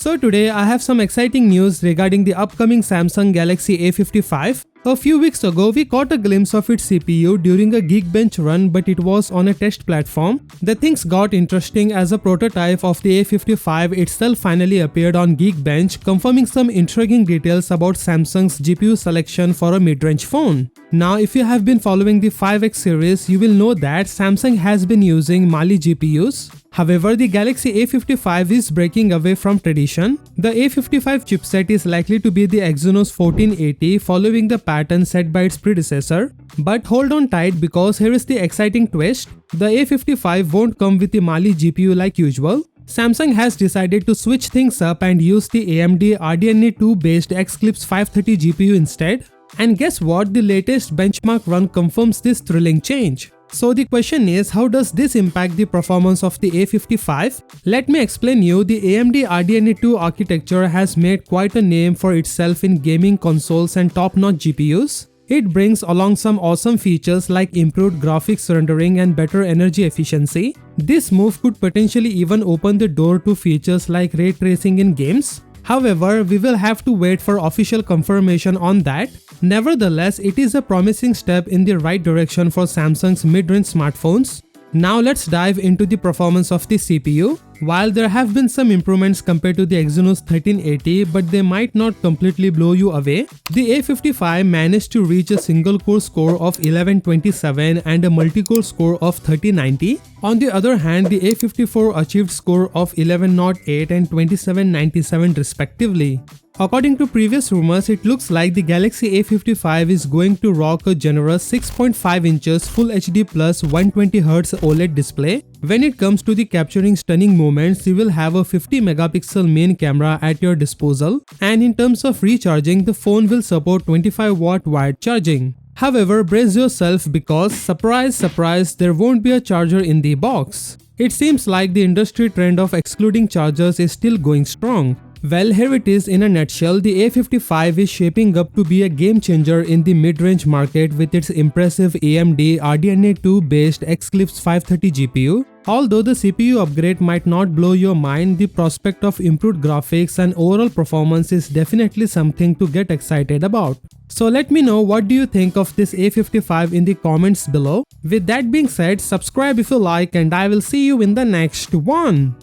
So today I have some exciting news regarding the upcoming Samsung Galaxy A55. A few weeks ago, we caught a glimpse of its CPU during a Geekbench run, but it was on a test platform. The things got interesting as a prototype of the A55 itself finally appeared on Geekbench, confirming some intriguing details about Samsung's GPU selection for a mid-range phone. Now, if you have been following the 5X series, you will know that Samsung has been using Mali GPUs. However, the Galaxy A55 is breaking away from tradition. The A55 chipset is likely to be the Exynos 1480, following the pattern set by its predecessor. But hold on tight, because here is the exciting twist. The A55 won't come with the Mali GPU like usual. Samsung has decided to switch things up and use the AMD RDNA 2 based Xclipse 530 GPU instead. And guess what? The latest benchmark run confirms this thrilling change. So the question is, how does this impact the performance of the A55? Let me explain you. The AMD RDNA 2 architecture has made quite a name for itself in gaming consoles and top-notch GPUs. It brings along some awesome features like improved graphics rendering and better energy efficiency. This move could potentially even open the door to features like ray tracing in games. However, we will have to wait for official confirmation on that. Nevertheless, it is a promising step in the right direction for Samsung's mid-range smartphones. Now let's dive into the performance of the CPU. While there have been some improvements compared to the Exynos 1380, but they might not completely blow you away. The A55 managed to reach a single-core score of 1127 and a multi-core score of 3090. On the other hand, the A54 achieved score of 1108 and 2797 respectively. According to previous rumors, it looks like the Galaxy A55 is going to rock a generous 6.5 inches Full HD plus 120Hz OLED display. When it comes to the capturing stunning moments, you will have a 50 megapixel main camera at your disposal, and in terms of recharging, the phone will support 25 watt wired charging. However, brace yourself, because surprise surprise, there won't be a charger in the box. It seems like the industry trend of excluding chargers is still going strong. Well, here it is in a nutshell. The A55 is shaping up to be a game changer in the mid-range market with its impressive AMD RDNA 2 based Xclipse 530 GPU. Although the CPU upgrade might not blow your mind, the prospect of improved graphics and overall performance is definitely something to get excited about. So let me know, what do you think of this A55 in the comments below. With that being said, subscribe if you like, and I will see you in the next one.